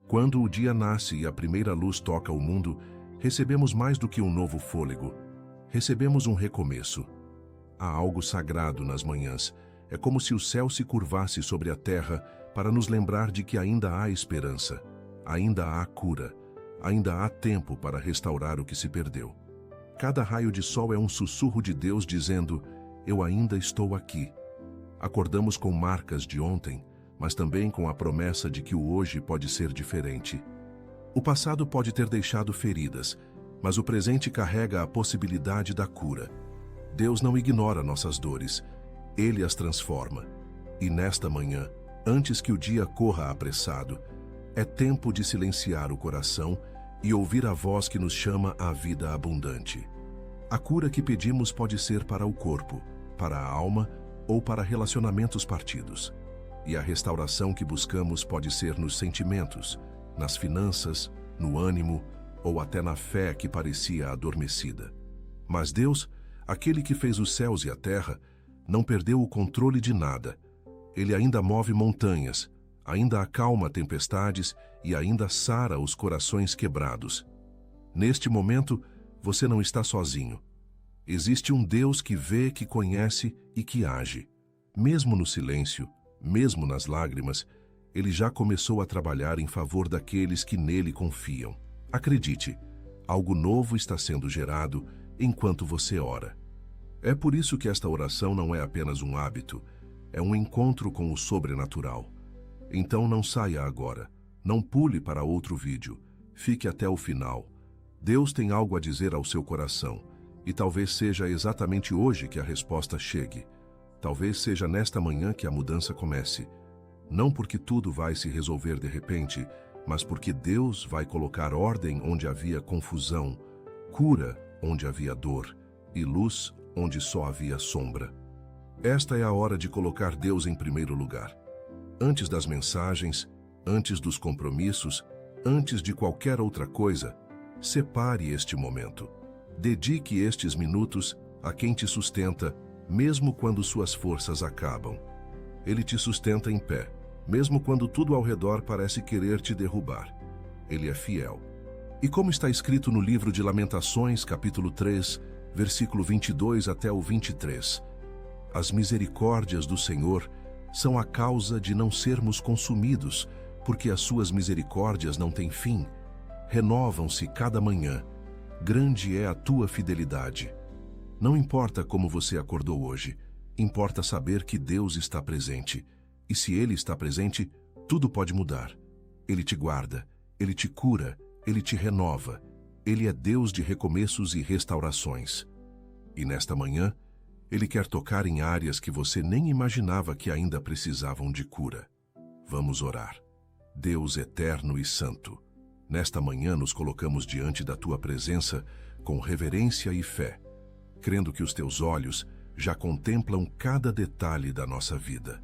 Quando o dia nasce e a primeira luz toca o mundo, recebemos mais do que um novo fôlego. Recebemos um recomeço. Há algo sagrado nas manhãs. É como se o céu se curvasse sobre a terra para nos lembrar de que ainda há esperança, ainda há cura, ainda há tempo para restaurar o que se perdeu. Cada raio de sol é um sussurro de Deus dizendo: eu ainda estou aqui. Acordamos com marcas de ontem, mas também com a promessa de que o hoje pode ser diferente. O passado pode ter deixado feridas, mas o presente carrega a possibilidade da cura. Deus não ignora nossas dores, Ele as transforma. E nesta manhã, antes que o dia corra apressado, é tempo de silenciar o coração e ouvir a voz que nos chama à vida abundante. A cura que pedimos pode ser para o corpo, para a alma ou para relacionamentos partidos. E a restauração que buscamos pode ser nos sentimentos, nas finanças, no ânimo ou até na fé que parecia adormecida. Mas Deus, aquele que fez os céus e a terra, não perdeu o controle de nada. Ele ainda move montanhas, ainda acalma tempestades e ainda sara os corações quebrados. Neste momento, você não está sozinho. Existe um Deus que vê, que conhece e que age. Mesmo no silêncio, mesmo nas lágrimas, Ele já começou a trabalhar em favor daqueles que nele confiam. Acredite, algo novo está sendo gerado enquanto você ora. É por isso que esta oração não é apenas um hábito, é um encontro com o sobrenatural. Então não saia agora, não pule para outro vídeo, fique até o final. Deus tem algo a dizer ao seu coração, e talvez seja exatamente hoje que a resposta chegue. Talvez seja nesta manhã que a mudança comece. Não porque tudo vai se resolver de repente, mas porque Deus vai colocar ordem onde havia confusão, cura onde havia dor e luz onde só havia sombra. Esta é a hora de colocar Deus em primeiro lugar. Antes das mensagens, antes dos compromissos, antes de qualquer outra coisa, separe este momento. Dedique estes minutos a quem te sustenta, mesmo quando suas forças acabam. Ele te sustenta em pé, mesmo quando tudo ao redor parece querer te derrubar. Ele é fiel. E como está escrito no livro de Lamentações, capítulo 3, versículo 22 até o 23, as misericórdias do Senhor são a causa de não sermos consumidos, porque as suas misericórdias não têm fim. Renovam-se cada manhã. Grande é a tua fidelidade. Não importa como você acordou hoje, importa saber que Deus está presente. E se Ele está presente, tudo pode mudar. Ele te guarda, Ele te cura, Ele te renova. Ele é Deus de recomeços e restaurações. E nesta manhã, Ele quer tocar em áreas que você nem imaginava que ainda precisavam de cura. Vamos orar. Deus eterno e santo, nesta manhã nos colocamos diante da Tua presença com reverência e fé, crendo que os Teus olhos já contemplam cada detalhe da nossa vida.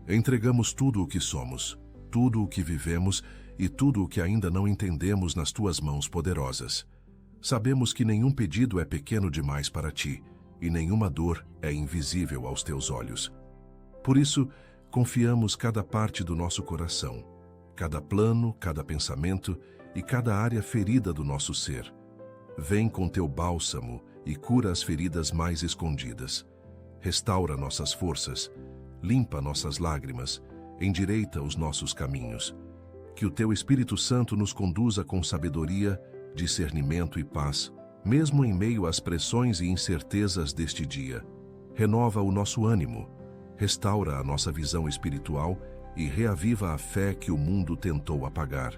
Entregamos tudo o que somos, tudo o que vivemos e tudo o que ainda não entendemos nas Tuas mãos poderosas. Sabemos que nenhum pedido é pequeno demais para Ti e nenhuma dor é invisível aos Teus olhos. Por isso, confiamos cada parte do nosso coração, cada plano, cada pensamento e cada área ferida do nosso ser. Vem com Teu bálsamo e cura as feridas mais escondidas. Restaura nossas forças, limpa nossas lágrimas, endireita os nossos caminhos. Que o Teu Espírito Santo nos conduza com sabedoria, discernimento e paz, mesmo em meio às pressões e incertezas deste dia. Renova o nosso ânimo, restaura a nossa visão espiritual e reaviva a fé que o mundo tentou apagar.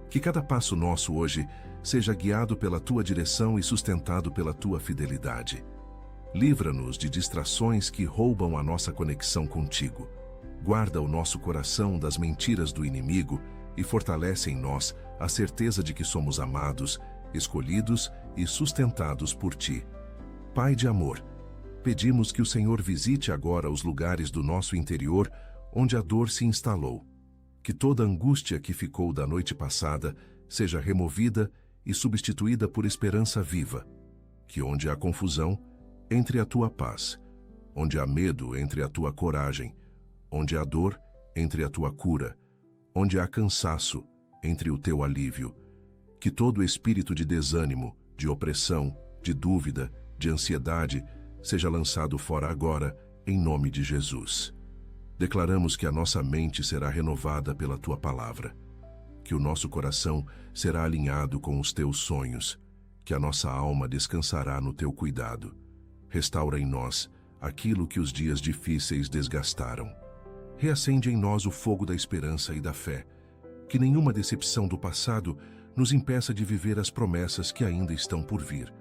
Que cada passo nosso hoje seja guiado pela Tua direção e sustentado pela Tua fidelidade. Livra-nos de distrações que roubam a nossa conexão contigo. Guarda o nosso coração das mentiras do inimigo e fortalece em nós a certeza de que somos amados, escolhidos e sustentados por Ti. Pai de amor, pedimos que o Senhor visite agora os lugares do nosso interior onde a dor se instalou. Que toda angústia que ficou da noite passada seja removida e substituída por esperança viva. Que onde há confusão, entre a Tua paz. Onde há medo, entre a Tua coragem. Onde há dor, entre a Tua cura. Onde há cansaço, entre o teu alívio. Que todo espírito de desânimo, de opressão, de dúvida, de ansiedade, seja lançado fora agora, em nome de Jesus. Declaramos que a nossa mente será renovada pela tua palavra, que o nosso coração será alinhado com os teus sonhos, que a nossa alma descansará no teu cuidado. Restaura em nós aquilo que os dias difíceis desgastaram. Reacende em nós o fogo da esperança e da fé, que nenhuma decepção do passado nos impeça de viver as promessas que ainda estão por vir.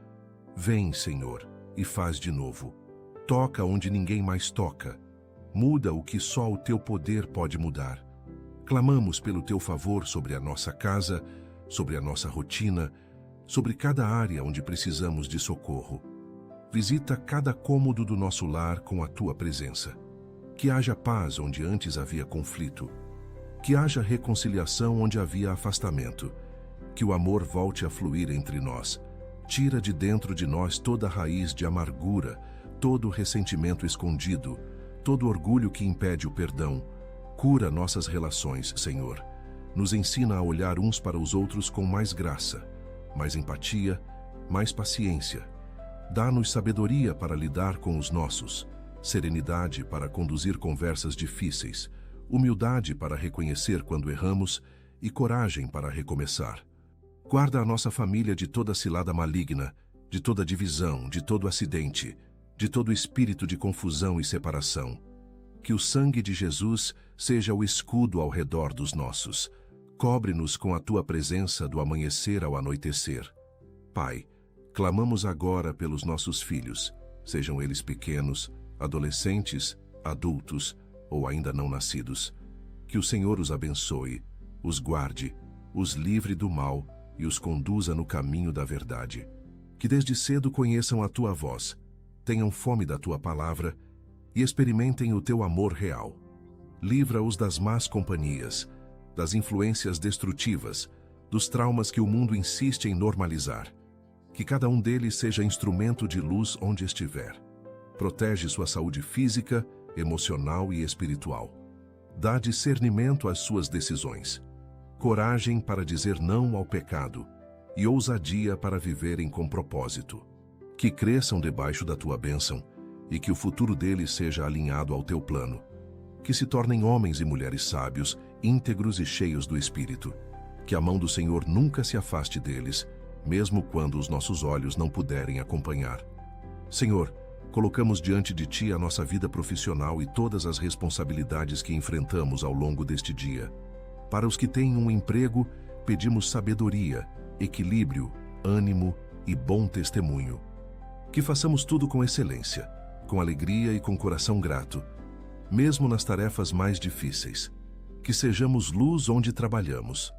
Vem, Senhor, e faz de novo. Toca onde ninguém mais toca. Muda o que só o teu poder pode mudar. Clamamos pelo teu favor sobre a nossa casa, sobre a nossa rotina, sobre cada área onde precisamos de socorro. Visita cada cômodo do nosso lar com a tua presença. Que haja paz onde antes havia conflito. Que haja reconciliação onde havia afastamento. Que o amor volte a fluir entre nós. Tira de dentro de nós toda raiz de amargura, todo ressentimento escondido, todo orgulho que impede o perdão. Cura nossas relações, Senhor. Nos ensina a olhar uns para os outros com mais graça, mais empatia, mais paciência. Dá-nos sabedoria para lidar com os nossos, serenidade para conduzir conversas difíceis, humildade para reconhecer quando erramos e coragem para recomeçar. Guarda a nossa família de toda cilada maligna, de toda divisão, de todo acidente, de todo espírito de confusão e separação. Que o sangue de Jesus seja o escudo ao redor dos nossos. Cobre-nos com a tua presença do amanhecer ao anoitecer. Pai, clamamos agora pelos nossos filhos, sejam eles pequenos, adolescentes, adultos ou ainda não nascidos. Que o Senhor os abençoe, os guarde, os livre do mal e os conduza no caminho da verdade. Que desde cedo conheçam a tua voz, tenham fome da tua palavra e experimentem o teu amor real. Livra-os das más companhias, das influências destrutivas, dos traumas que o mundo insiste em normalizar. Que cada um deles seja instrumento de luz onde estiver. Protege sua saúde física, emocional e espiritual. Dá discernimento às suas decisões, coragem para dizer não ao pecado e ousadia para viverem com propósito. Que cresçam debaixo da tua bênção e que o futuro deles seja alinhado ao teu plano. Que se tornem homens e mulheres sábios, íntegros e cheios do Espírito. Que a mão do Senhor nunca se afaste deles, mesmo quando os nossos olhos não puderem acompanhar. Senhor, colocamos diante de Ti a nossa vida profissional e todas as responsabilidades que enfrentamos ao longo deste dia. Para os que têm um emprego, pedimos sabedoria, equilíbrio, ânimo e bom testemunho. Que façamos tudo com excelência, com alegria e com coração grato, mesmo nas tarefas mais difíceis. Que sejamos luz onde trabalhamos.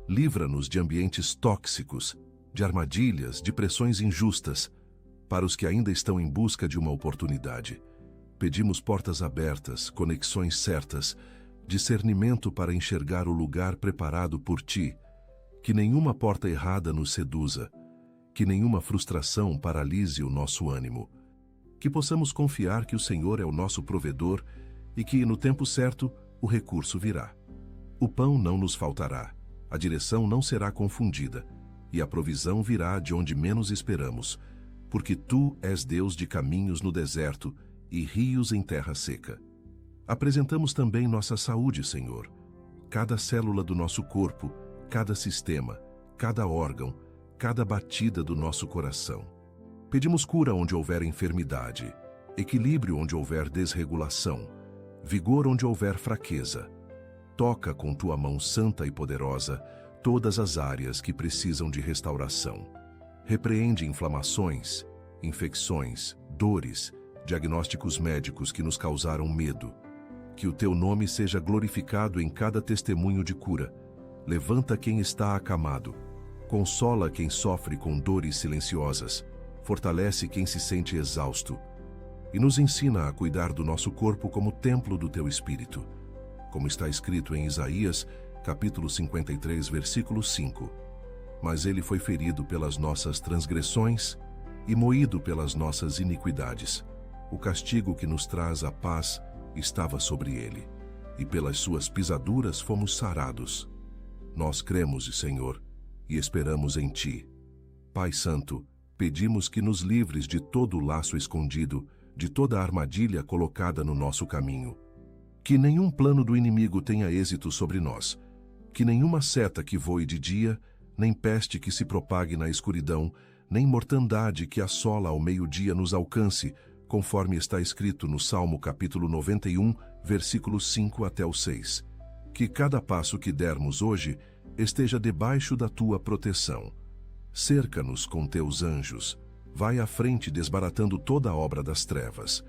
Livra-nos de ambientes tóxicos, de armadilhas, de pressões injustas. Para os que ainda estão em busca de uma oportunidade, pedimos portas abertas, conexões certas, discernimento para enxergar o lugar preparado por Ti. Que nenhuma porta errada nos seduza, que nenhuma frustração paralise o nosso ânimo. Que possamos confiar que o Senhor é o nosso provedor e que, no tempo certo, o recurso virá. O pão não nos faltará, a direção não será confundida, e a provisão virá de onde menos esperamos, porque Tu és Deus de caminhos no deserto e rios em terra seca. Apresentamos também nossa saúde, Senhor. Cada célula do nosso corpo, cada sistema, cada órgão, cada batida do nosso coração. Pedimos cura onde houver enfermidade, equilíbrio onde houver desregulação, vigor onde houver fraqueza. Toca com Tua mão santa e poderosa todas as áreas que precisam de restauração. Repreende inflamações, infecções, dores, diagnósticos médicos que nos causaram medo. Que o Teu nome seja glorificado em cada testemunho de cura. Levanta quem está acamado. Consola quem sofre com dores silenciosas. Fortalece quem se sente exausto. E nos ensina a cuidar do nosso corpo como templo do Teu Espírito. Como está escrito em Isaías, capítulo 53, versículo 5. Mas Ele foi ferido pelas nossas transgressões e moído pelas nossas iniquidades. O castigo que nos traz a paz estava sobre Ele, e pelas suas pisaduras fomos sarados. Nós cremos, Senhor, e esperamos em Ti. Pai Santo, pedimos que nos livres de todo o laço escondido, de toda a armadilha colocada no nosso caminho. Que nenhum plano do inimigo tenha êxito sobre nós. Que nenhuma seta que voe de dia, nem peste que se propague na escuridão, nem mortandade que assola ao meio-dia nos alcance, conforme está escrito no Salmo capítulo 91, versículos 5 até o 6. Que cada passo que dermos hoje esteja debaixo da Tua proteção. Cerca-nos com Teus anjos. Vai à frente desbaratando toda a obra das trevas.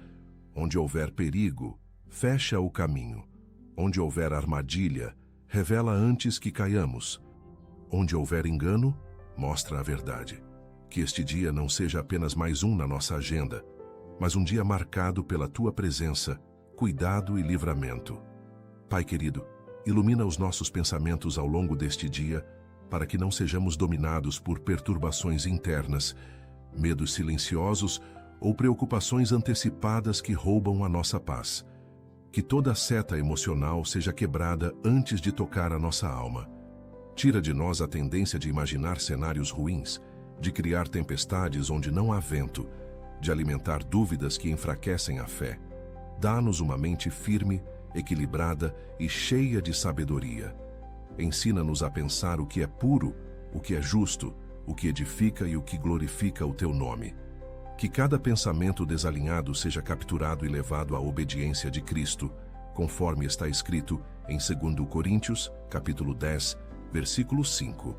Onde houver perigo, fecha o caminho. Onde houver armadilha, revela antes que caiamos. Onde houver engano, mostra a verdade. Que este dia não seja apenas mais um na nossa agenda, mas um dia marcado pela Tua presença, cuidado e livramento. Pai querido, ilumina os nossos pensamentos ao longo deste dia, para que não sejamos dominados por perturbações internas, medos silenciosos ou preocupações antecipadas que roubam a nossa paz. Que toda seta emocional seja quebrada antes de tocar a nossa alma. Tira de nós a tendência de imaginar cenários ruins, de criar tempestades onde não há vento, de alimentar dúvidas que enfraquecem a fé. Dá-nos uma mente firme, equilibrada e cheia de sabedoria. Ensina-nos a pensar o que é puro, o que é justo, o que edifica e o que glorifica o Teu nome. Que cada pensamento desalinhado seja capturado e levado à obediência de Cristo, conforme está escrito em 2 Coríntios, capítulo 10, versículo 5.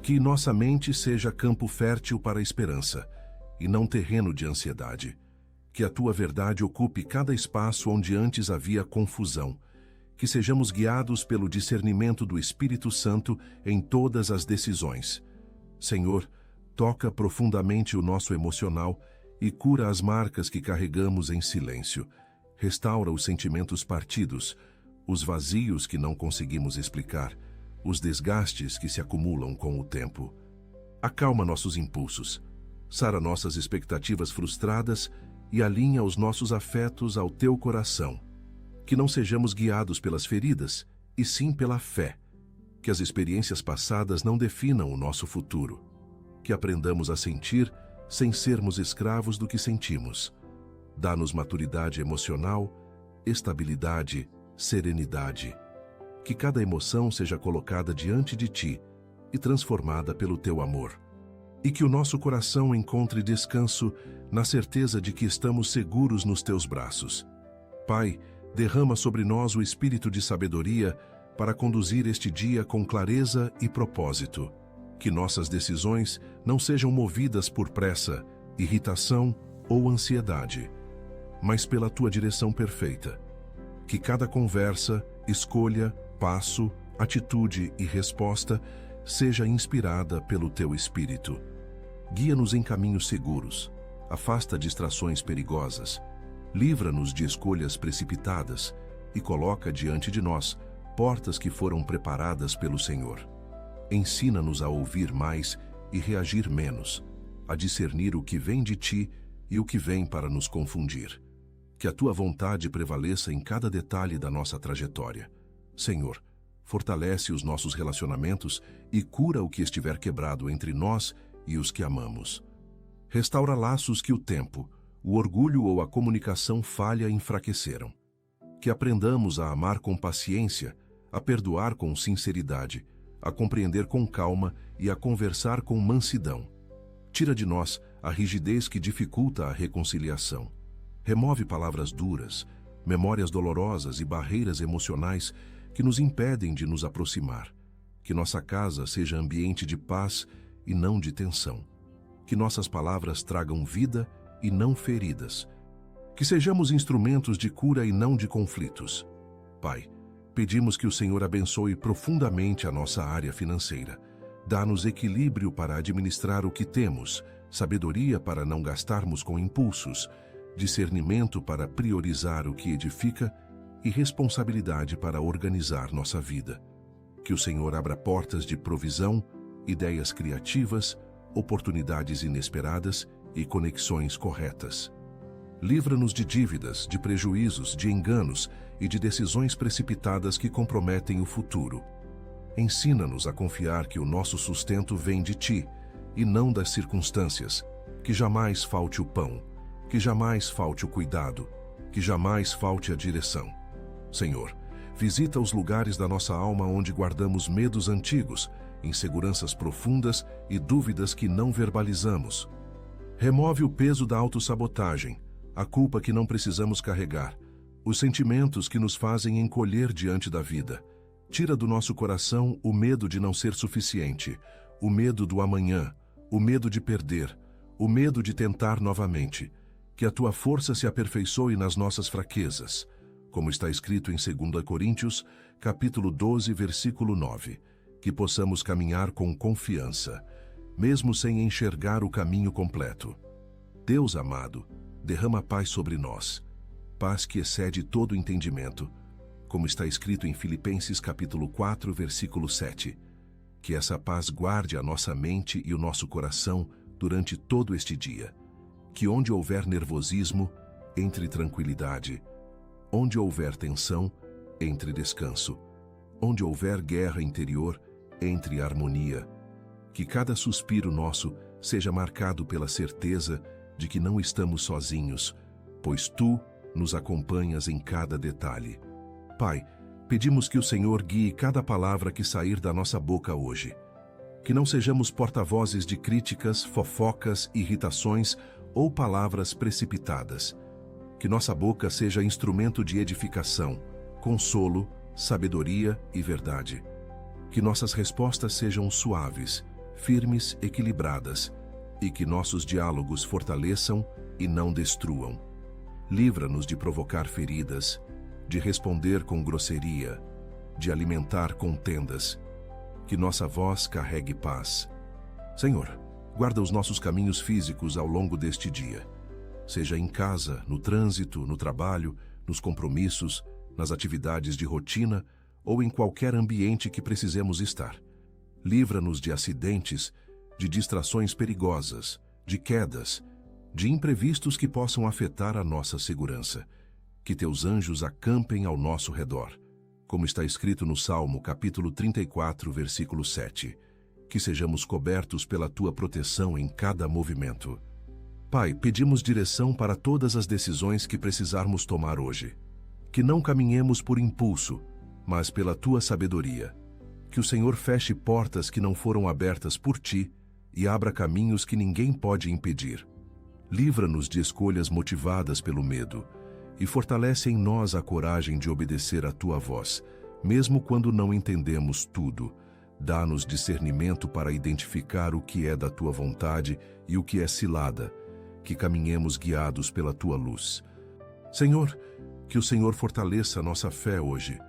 Que nossa mente seja campo fértil para a esperança, e não terreno de ansiedade. Que a Tua verdade ocupe cada espaço onde antes havia confusão. Que sejamos guiados pelo discernimento do Espírito Santo em todas as decisões. Senhor, toca profundamente o nosso emocional e cura as marcas que carregamos em silêncio. Restaura os sentimentos partidos, os vazios que não conseguimos explicar, os desgastes que se acumulam com o tempo. Acalma nossos impulsos, sara nossas expectativas frustradas e alinha os nossos afetos ao Teu coração. Que não sejamos guiados pelas feridas, e sim pela fé. Que as experiências passadas não definam o nosso futuro. Que aprendamos a sentir sem sermos escravos do que sentimos. Dá-nos maturidade emocional, estabilidade, serenidade. Que cada emoção seja colocada diante de Ti e transformada pelo Teu amor. E que o nosso coração encontre descanso na certeza de que estamos seguros nos Teus braços. Pai, derrama sobre nós o espírito de sabedoria para conduzir este dia com clareza e propósito. Que nossas decisões não sejam movidas por pressa, irritação ou ansiedade, mas pela Tua direção perfeita. Que cada conversa, escolha, passo, atitude e resposta seja inspirada pelo Teu Espírito. Guia-nos em caminhos seguros, afasta distrações perigosas, livra-nos de escolhas precipitadas e coloca diante de nós portas que foram preparadas pelo Senhor. Ensina-nos a ouvir mais e reagir menos, a discernir o que vem de Ti e o que vem para nos confundir. Que a Tua vontade prevaleça em cada detalhe da nossa trajetória. Senhor, fortalece os nossos relacionamentos e cura o que estiver quebrado entre nós e os que amamos. Restaura laços que o tempo, o orgulho ou a comunicação falha enfraqueceram. Que aprendamos a amar com paciência, a perdoar com sinceridade, a compreender com calma e a conversar com mansidão. Tira de nós a rigidez que dificulta a reconciliação. Remove palavras duras, memórias dolorosas e barreiras emocionais que nos impedem de nos aproximar. Que nossa casa seja ambiente de paz e não de tensão. Que nossas palavras tragam vida e não feridas. Que sejamos instrumentos de cura e não de conflitos. Pai, pedimos que o Senhor abençoe profundamente a nossa área financeira. Dá-nos equilíbrio para administrar o que temos, sabedoria para não gastarmos com impulsos, discernimento para priorizar o que edifica e responsabilidade para organizar nossa vida. Que o Senhor abra portas de provisão, ideias criativas, oportunidades inesperadas e conexões corretas. Livra-nos de dívidas, de prejuízos, de enganos e de decisões precipitadas que comprometem o futuro. Ensina-nos a confiar que o nosso sustento vem de Ti e não das circunstâncias, que jamais falte o pão, que jamais falte o cuidado, que jamais falte a direção. Senhor, visita os lugares da nossa alma onde guardamos medos antigos, inseguranças profundas e dúvidas que não verbalizamos. Remove o peso da autossabotagem, a culpa que não precisamos carregar, os sentimentos que nos fazem encolher diante da vida. Tira do nosso coração o medo de não ser suficiente, o medo do amanhã, o medo de perder, o medo de tentar novamente. Que a Tua força se aperfeiçoe nas nossas fraquezas, como está escrito em 2 Coríntios, capítulo 12, versículo 9. Que possamos caminhar com confiança, mesmo sem enxergar o caminho completo. Deus amado, derrama paz sobre nós, paz que excede todo entendimento, como está escrito em Filipenses capítulo 4, versículo 7. Que essa paz guarde a nossa mente e o nosso coração durante todo este dia. Que onde houver nervosismo, entre tranquilidade. Onde houver tensão, entre descanso. Onde houver guerra interior, entre harmonia. Que cada suspiro nosso seja marcado pela certeza de que não estamos sozinhos, pois Tu nos acompanhas em cada detalhe. Pai, pedimos que o Senhor guie cada palavra que sair da nossa boca hoje. Que não sejamos porta-vozes de críticas, fofocas, irritações ou palavras precipitadas. Que nossa boca seja instrumento de edificação, consolo, sabedoria e verdade. Que nossas respostas sejam suaves, firmes, equilibradas, e que nossos diálogos fortaleçam e não destruam. Livra-nos de provocar feridas, de responder com grosseria, de alimentar contendas. Que nossa voz carregue paz. Senhor, guarda os nossos caminhos físicos ao longo deste dia. Seja em casa, no trânsito, no trabalho, nos compromissos, nas atividades de rotina ou em qualquer ambiente que precisemos estar. Livra-nos de acidentes, de distrações perigosas, de quedas, de imprevistos que possam afetar a nossa segurança. Que Teus anjos acampem ao nosso redor, como está escrito no Salmo capítulo 34, versículo 7. Que sejamos cobertos pela Tua proteção em cada movimento. Pai, pedimos direção para todas as decisões que precisarmos tomar hoje. Que não caminhemos por impulso, mas pela Tua sabedoria. Que o Senhor feche portas que não foram abertas por Ti e abra caminhos que ninguém pode impedir. Livra-nos de escolhas motivadas pelo medo e fortalece em nós a coragem de obedecer à Tua voz, mesmo quando não entendemos tudo. Dá-nos discernimento para identificar o que é da Tua vontade e o que é cilada, que caminhemos guiados pela Tua luz. Senhor, que o Senhor fortaleça nossa fé hoje,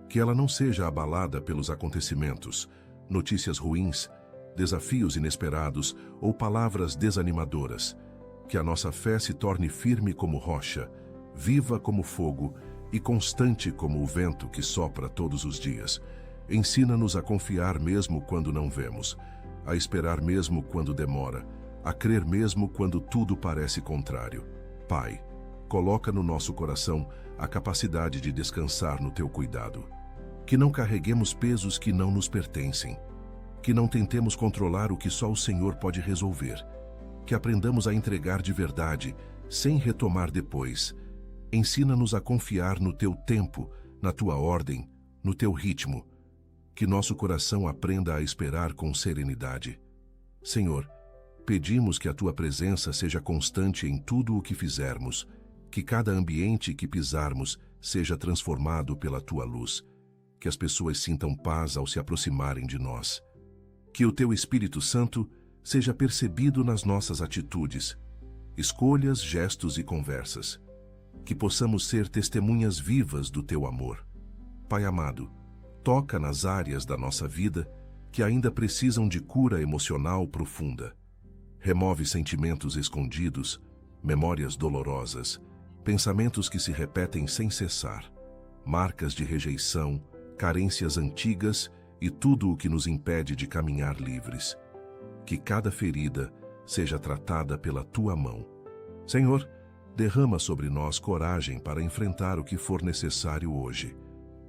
que ela não seja abalada pelos acontecimentos, notícias ruins, desafios inesperados ou palavras desanimadoras. Que a nossa fé se torne firme como rocha, viva como fogo e constante como o vento que sopra todos os dias. Ensina-nos a confiar mesmo quando não vemos, a esperar mesmo quando demora, a crer mesmo quando tudo parece contrário. Pai, coloca no nosso coração a capacidade de descansar no Teu cuidado. Que não carreguemos pesos que não nos pertencem. Que não tentemos controlar o que só o Senhor pode resolver. Que aprendamos a entregar de verdade, sem retomar depois. Ensina-nos a confiar no Teu tempo, na Tua ordem, no Teu ritmo. Que nosso coração aprenda a esperar com serenidade. Senhor, pedimos que a Tua presença seja constante em tudo o que fizermos, que cada ambiente que pisarmos seja transformado pela Tua luz, que as pessoas sintam paz ao se aproximarem de nós. Que o Teu Espírito Santo seja percebido nas nossas atitudes, escolhas, gestos e conversas. Que possamos ser testemunhas vivas do Teu amor. Pai amado, toca nas áreas da nossa vida que ainda precisam de cura emocional profunda. Remove sentimentos escondidos, memórias dolorosas, pensamentos que se repetem sem cessar, marcas de rejeição, carências antigas e tudo o que nos impede de caminhar livres. Que cada ferida seja tratada pela Tua mão. Senhor, derrama sobre nós coragem para enfrentar o que for necessário hoje.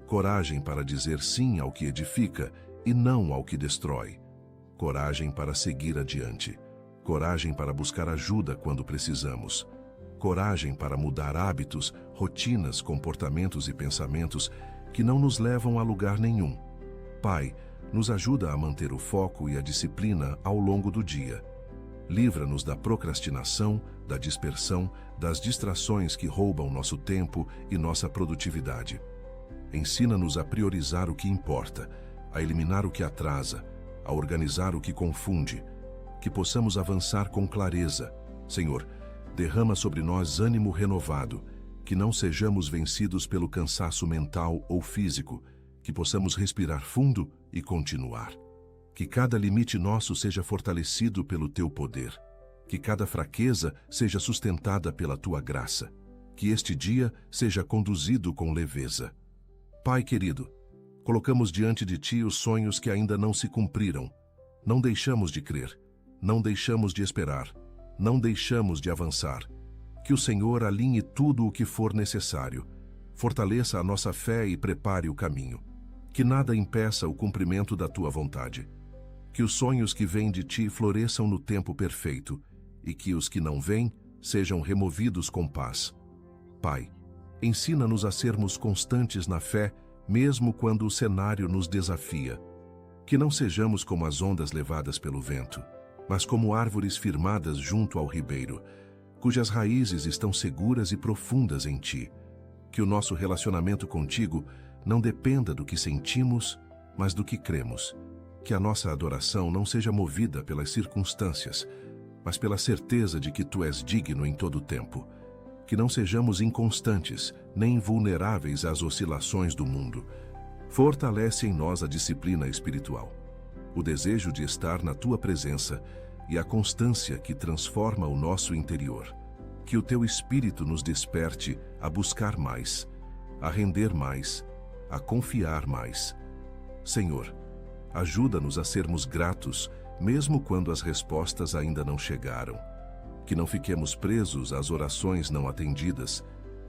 Coragem para dizer sim ao que edifica e não ao que destrói. Coragem para seguir adiante. Coragem para buscar ajuda quando precisamos. Coragem para mudar hábitos, rotinas, comportamentos e pensamentos que não nos levam a lugar nenhum. Pai, nos ajuda a manter o foco e a disciplina ao longo do dia. Livra-nos da procrastinação, da dispersão, das distrações que roubam nosso tempo e nossa produtividade. Ensina-nos a priorizar o que importa, a eliminar o que atrasa, a organizar o que confunde, que possamos avançar com clareza. Senhor, derrama sobre nós ânimo renovado, que não sejamos vencidos pelo cansaço mental ou físico, que possamos respirar fundo e continuar. Que cada limite nosso seja fortalecido pelo Teu poder. Que cada fraqueza seja sustentada pela Tua graça. Que este dia seja conduzido com leveza. Pai querido, colocamos diante de Ti os sonhos que ainda não se cumpriram. Não deixamos de crer, não deixamos de esperar, não deixamos de avançar. Que o Senhor alinhe tudo o que for necessário, fortaleça a nossa fé e prepare o caminho. Que nada impeça o cumprimento da Tua vontade. Que os sonhos que vêm de Ti floresçam no tempo perfeito e que os que não vêm sejam removidos com paz. Pai, ensina-nos a sermos constantes na fé, mesmo quando o cenário nos desafia. Que não sejamos como as ondas levadas pelo vento, mas como árvores firmadas junto ao ribeiro, cujas raízes estão seguras e profundas em Ti. Que o nosso relacionamento contigo não dependa do que sentimos, mas do que cremos. Que a nossa adoração não seja movida pelas circunstâncias, mas pela certeza de que Tu és digno em todo o tempo. Que não sejamos inconstantes, nem vulneráveis às oscilações do mundo. Fortalece em nós a disciplina espiritual, o desejo de estar na Tua presença e a constância que transforma o nosso interior. Que o Teu Espírito nos desperte a buscar mais, a render mais, a confiar mais. Senhor, ajuda-nos a sermos gratos, mesmo quando as respostas ainda não chegaram. Que não fiquemos presos às orações não atendidas,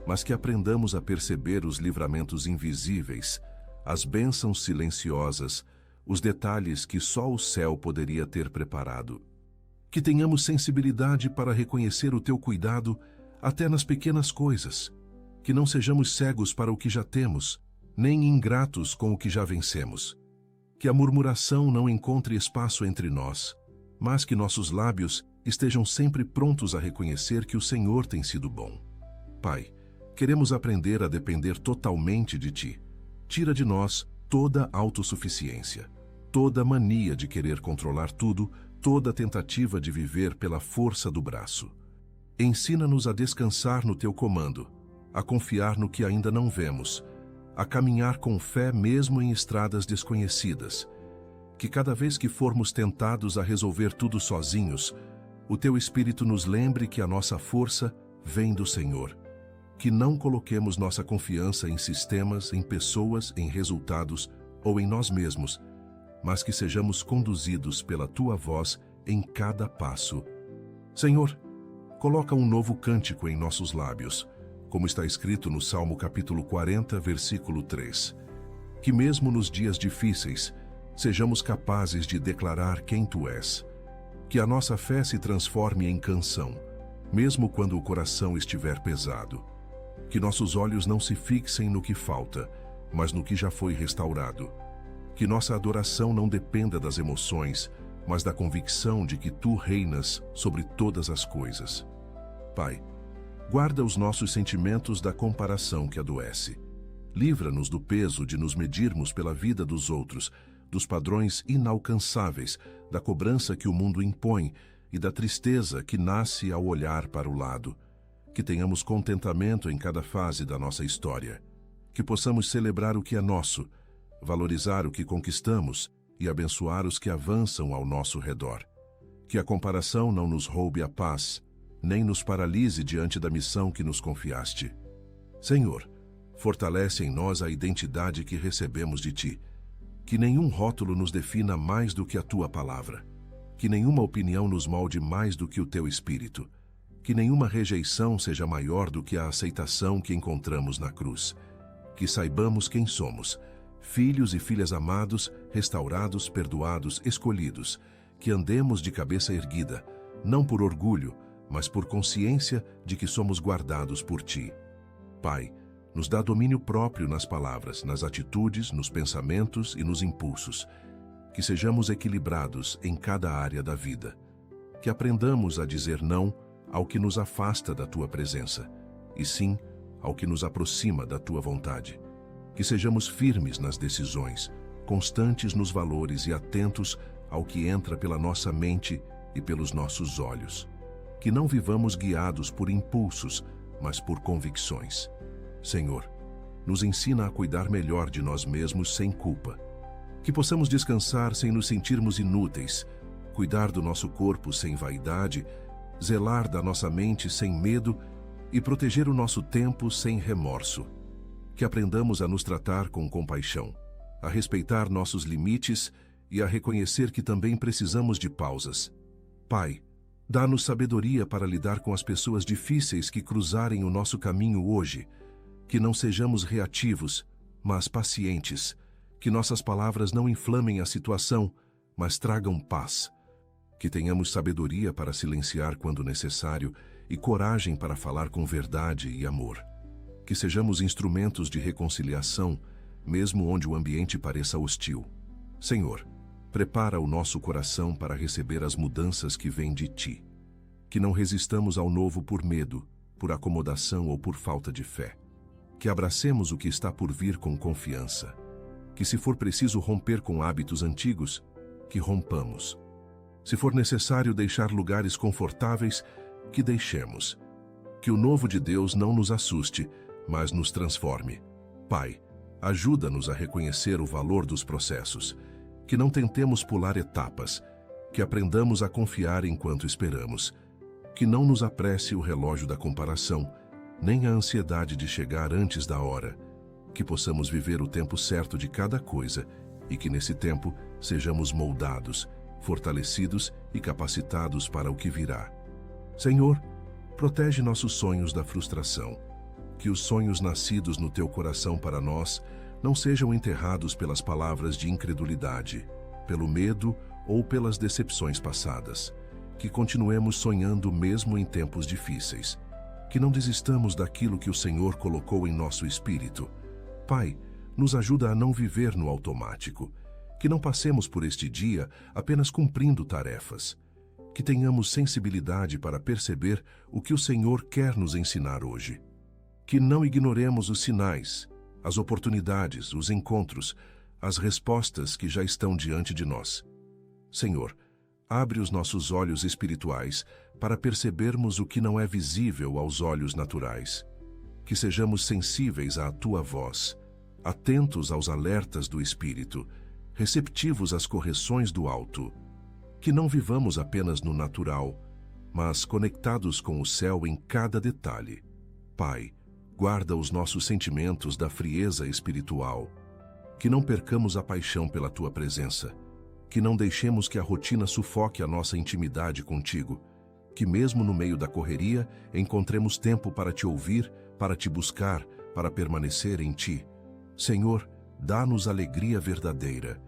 mas que aprendamos a perceber os livramentos invisíveis, as bênçãos silenciosas, os detalhes que só o céu poderia ter preparado. Que tenhamos sensibilidade para reconhecer o Teu cuidado até nas pequenas coisas. Que não sejamos cegos para o que já temos, nem ingratos com o que já vencemos. Que a murmuração não encontre espaço entre nós, mas que nossos lábios estejam sempre prontos a reconhecer que o Senhor tem sido bom. Pai, queremos aprender a depender totalmente de Ti. Tira de nós toda autossuficiência, toda mania de querer controlar tudo, toda tentativa de viver pela força do braço. Ensina-nos a descansar no Teu comando, a confiar no que ainda não vemos, a caminhar com fé mesmo em estradas desconhecidas. Que cada vez que formos tentados a resolver tudo sozinhos, o Teu Espírito nos lembre que a nossa força vem do Senhor. Que não coloquemos nossa confiança em sistemas, em pessoas, em resultados ou em nós mesmos, mas que sejamos conduzidos pela Tua voz em cada passo. Senhor, coloca um novo cântico em nossos lábios, como está escrito no Salmo capítulo 40, versículo 3. Que mesmo nos dias difíceis, sejamos capazes de declarar quem Tu és. Que a nossa fé se transforme em canção, mesmo quando o coração estiver pesado. Que nossos olhos não se fixem no que falta, mas no que já foi restaurado. Que nossa adoração não dependa das emoções, mas da convicção de que Tu reinas sobre todas as coisas. Pai, guarda os nossos sentimentos da comparação que adoece. Livra-nos do peso de nos medirmos pela vida dos outros, dos padrões inalcançáveis, da cobrança que o mundo impõe e da tristeza que nasce ao olhar para o lado. Que tenhamos contentamento em cada fase da nossa história. Que possamos celebrar o que é nosso, valorizar o que conquistamos e abençoar os que avançam ao nosso redor. Que a comparação não nos roube a paz, nem nos paralise diante da missão que nos confiaste. Senhor, fortalece em nós a identidade que recebemos de Ti. Que nenhum rótulo nos defina mais do que a Tua palavra. Que nenhuma opinião nos molde mais do que o Teu Espírito. Que nenhuma rejeição seja maior do que a aceitação que encontramos na cruz. Que saibamos quem somos, filhos e filhas amados, restaurados, perdoados, escolhidos, que andemos de cabeça erguida, não por orgulho, mas por consciência de que somos guardados por Ti. Pai, nos dá domínio próprio nas palavras, nas atitudes, nos pensamentos e nos impulsos, que sejamos equilibrados em cada área da vida, que aprendamos a dizer não ao que nos afasta da Tua presença, e sim ao que nos aproxima da Tua vontade. Que sejamos firmes nas decisões, constantes nos valores e atentos ao que entra pela nossa mente e pelos nossos olhos. Que não vivamos guiados por impulsos, mas por convicções. Senhor, nos ensina a cuidar melhor de nós mesmos sem culpa. Que possamos descansar sem nos sentirmos inúteis, cuidar do nosso corpo sem vaidade, zelar da nossa mente sem medo e proteger o nosso tempo sem remorso. Que aprendamos a nos tratar com compaixão, a respeitar nossos limites e a reconhecer que também precisamos de pausas. Pai, dá-nos sabedoria para lidar com as pessoas difíceis que cruzarem o nosso caminho hoje. Que não sejamos reativos, mas pacientes. Que nossas palavras não inflamem a situação, mas tragam paz. Que tenhamos sabedoria para silenciar quando necessário e coragem para falar com verdade e amor. Que sejamos instrumentos de reconciliação, mesmo onde o ambiente pareça hostil. Senhor, prepara o nosso coração para receber as mudanças que vêm de Ti. Que não resistamos ao novo por medo, por acomodação ou por falta de fé. Que abracemos o que está por vir com confiança. Que se for preciso romper com hábitos antigos, que rompamos. Se for necessário deixar lugares confortáveis, que deixemos. Que o novo de Deus não nos assuste, mas nos transforme. Pai, ajuda-nos a reconhecer o valor dos processos, que não tentemos pular etapas, que aprendamos a confiar enquanto esperamos, que não nos apresse o relógio da comparação, nem a ansiedade de chegar antes da hora, que possamos viver o tempo certo de cada coisa e que nesse tempo sejamos moldados, fortalecidos e capacitados para o que virá. Senhor, protege nossos sonhos da frustração. Que os sonhos nascidos no Teu coração para nós não sejam enterrados pelas palavras de incredulidade, pelo medo ou pelas decepções passadas. Que continuemos sonhando mesmo em tempos difíceis. Que não desistamos daquilo que o Senhor colocou em nosso espírito. Pai, nos ajuda a não viver no automático. Que não passemos por este dia apenas cumprindo tarefas. Que tenhamos sensibilidade para perceber o que o Senhor quer nos ensinar hoje. Que não ignoremos os sinais, as oportunidades, os encontros, as respostas que já estão diante de nós. Senhor, abre os nossos olhos espirituais para percebermos o que não é visível aos olhos naturais. Que sejamos sensíveis à Tua voz, atentos aos alertas do Espírito, receptivos às correções do alto. Que não vivamos apenas no natural, mas conectados com o céu em cada detalhe. Pai, guarda os nossos sentimentos da frieza espiritual. Que não percamos a paixão pela Tua presença. Que não deixemos que a rotina sufoque a nossa intimidade contigo. Que mesmo no meio da correria, encontremos tempo para Te ouvir, para Te buscar, para permanecer em Ti. Senhor, dá-nos alegria verdadeira.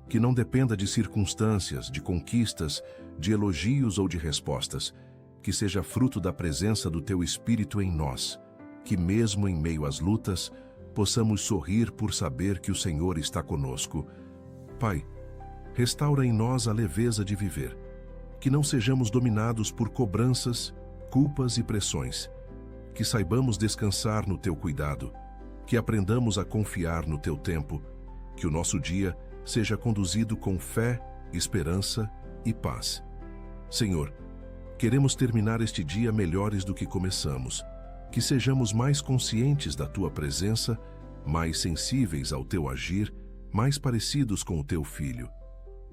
Que não dependa de circunstâncias, de conquistas, de elogios ou de respostas. Que seja fruto da presença do Teu Espírito em nós. Que mesmo em meio às lutas, possamos sorrir por saber que o Senhor está conosco. Pai, restaura em nós a leveza de viver. Que não sejamos dominados por cobranças, culpas e pressões. Que saibamos descansar no Teu cuidado. Que aprendamos a confiar no Teu tempo. Que o nosso dia seja conduzido com fé, esperança e paz. Senhor, queremos terminar este dia melhores do que começamos. Que sejamos mais conscientes da Tua presença, mais sensíveis ao Teu agir, mais parecidos com o Teu Filho.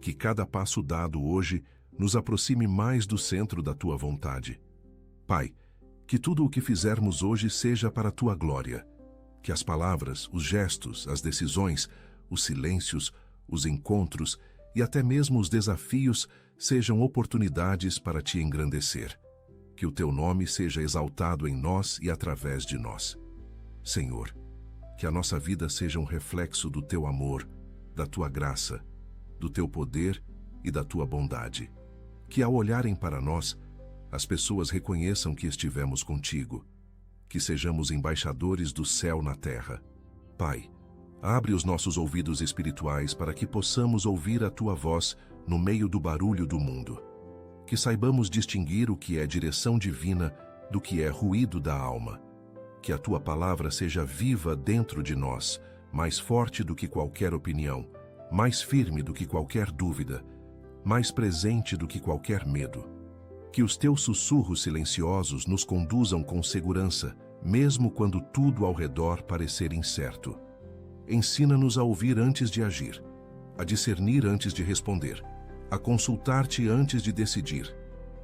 Que cada passo dado hoje nos aproxime mais do centro da Tua vontade. Pai, que tudo o que fizermos hoje seja para a Tua glória. Que as palavras, os gestos, as decisões, os silêncios, os encontros e até mesmo os desafios sejam oportunidades para Te engrandecer. Que o Teu nome seja exaltado em nós e através de nós. Senhor, que a nossa vida seja um reflexo do Teu amor, da Tua graça, do Teu poder e da Tua bondade. Que ao olharem para nós, as pessoas reconheçam que estivemos contigo, que sejamos embaixadores do céu na terra. Pai, abre os nossos ouvidos espirituais para que possamos ouvir a Tua voz no meio do barulho do mundo. Que saibamos distinguir o que é direção divina do que é ruído da alma. Que a Tua palavra seja viva dentro de nós, mais forte do que qualquer opinião, mais firme do que qualquer dúvida, mais presente do que qualquer medo. Que os Teus sussurros silenciosos nos conduzam com segurança, mesmo quando tudo ao redor parecer incerto. Ensina-nos a ouvir antes de agir, a discernir antes de responder, a consultar-Te antes de decidir.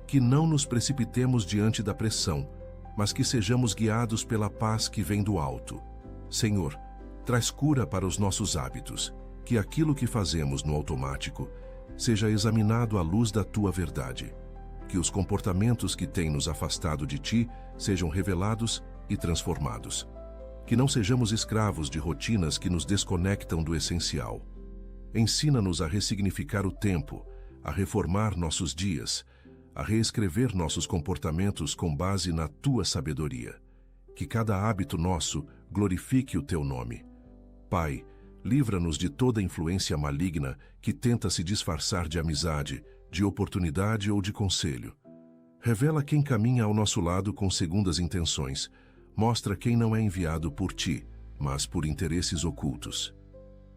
Que não nos precipitemos diante da pressão, mas que sejamos guiados pela paz que vem do alto. Senhor, traz cura para os nossos hábitos, que aquilo que fazemos no automático seja examinado à luz da Tua verdade. Que os comportamentos que têm nos afastado de Ti sejam revelados e transformados. Que não sejamos escravos de rotinas que nos desconectam do essencial. Ensina-nos a ressignificar o tempo, a reformar nossos dias, a reescrever nossos comportamentos com base na Tua sabedoria. Que cada hábito nosso glorifique o Teu nome. Pai, livra-nos de toda influência maligna que tenta se disfarçar de amizade, de oportunidade ou de conselho. Revela quem caminha ao nosso lado com segundas intenções. Mostra quem não é enviado por Ti, mas por interesses ocultos.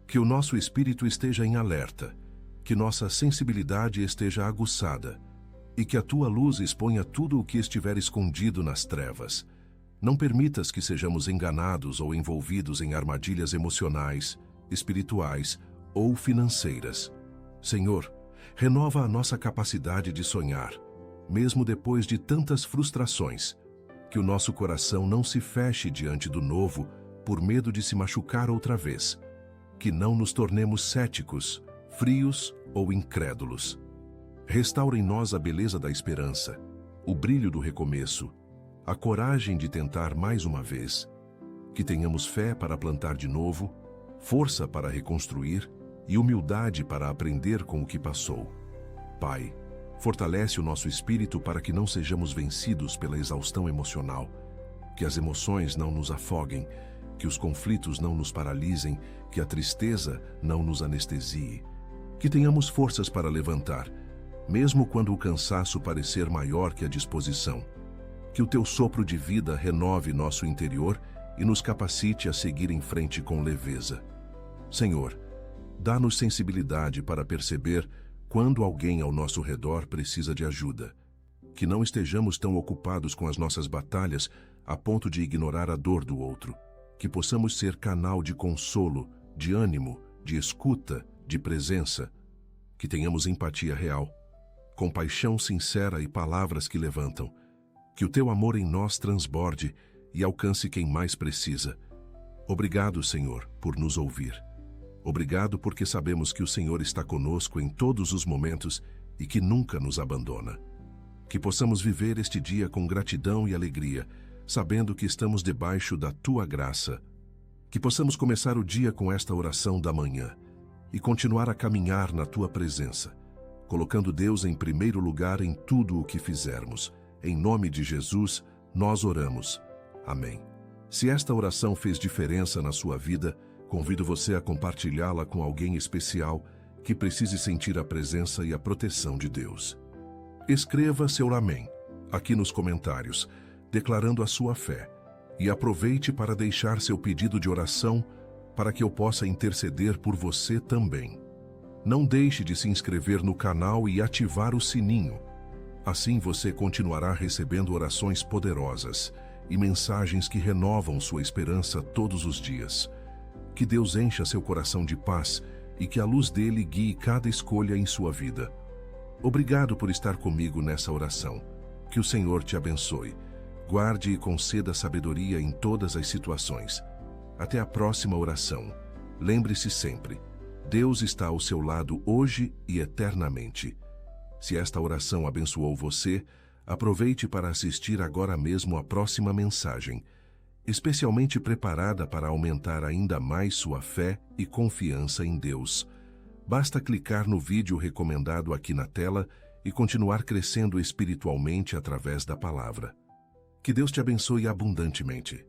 Que o nosso espírito esteja em alerta, que nossa sensibilidade esteja aguçada, e que a Tua luz exponha tudo o que estiver escondido nas trevas. Não permitas que sejamos enganados ou envolvidos em armadilhas emocionais, espirituais ou financeiras. Senhor, renova a nossa capacidade de sonhar, mesmo depois de tantas frustrações. Que o nosso coração não se feche diante do novo por medo de se machucar outra vez. Que não nos tornemos céticos, frios ou incrédulos. Restaura em nós a beleza da esperança, o brilho do recomeço, a coragem de tentar mais uma vez. Que tenhamos fé para plantar de novo, força para reconstruir e humildade para aprender com o que passou. Pai, fortalece o nosso espírito para que não sejamos vencidos pela exaustão emocional. Que as emoções não nos afoguem, que os conflitos não nos paralisem, que a tristeza não nos anestesie. Que tenhamos forças para levantar, mesmo quando o cansaço parecer maior que a disposição. Que o Teu sopro de vida renove nosso interior e nos capacite a seguir em frente com leveza. Senhor, dá-nos sensibilidade para perceber quando alguém ao nosso redor precisa de ajuda. Que não estejamos tão ocupados com as nossas batalhas a ponto de ignorar a dor do outro. Que possamos ser canal de consolo, de ânimo, de escuta, de presença. Que tenhamos empatia real, compaixão sincera e palavras que levantam. Que o Teu amor em nós transborde e alcance quem mais precisa. Obrigado, Senhor, por nos ouvir. Obrigado porque sabemos que o Senhor está conosco em todos os momentos e que nunca nos abandona. Que possamos viver este dia com gratidão e alegria, sabendo que estamos debaixo da Tua graça. Que possamos começar o dia com esta oração da manhã e continuar a caminhar na Tua presença, colocando Deus em primeiro lugar em tudo o que fizermos. Em nome de Jesus, nós oramos. Amém. Se esta oração fez diferença na sua vida, convido você a compartilhá-la com alguém especial que precise sentir a presença e a proteção de Deus. Escreva seu amém aqui nos comentários, declarando a sua fé, e aproveite para deixar seu pedido de oração para que eu possa interceder por você também. Não deixe de se inscrever no canal e ativar o sininho. Assim você continuará recebendo orações poderosas e mensagens que renovam sua esperança todos os dias. Que Deus encha seu coração de paz e que a luz dele guie cada escolha em sua vida. Obrigado por estar comigo nessa oração. Que o Senhor te abençoe, guarde e conceda sabedoria em todas as situações. Até a próxima oração. Lembre-se sempre, Deus está ao seu lado hoje e eternamente. Se esta oração abençoou você, aproveite para assistir agora mesmo a próxima mensagem. especialmente preparada para aumentar ainda mais sua fé e confiança em Deus. Basta clicar no vídeo recomendado aqui na tela e continuar crescendo espiritualmente através da palavra. Que Deus te abençoe abundantemente.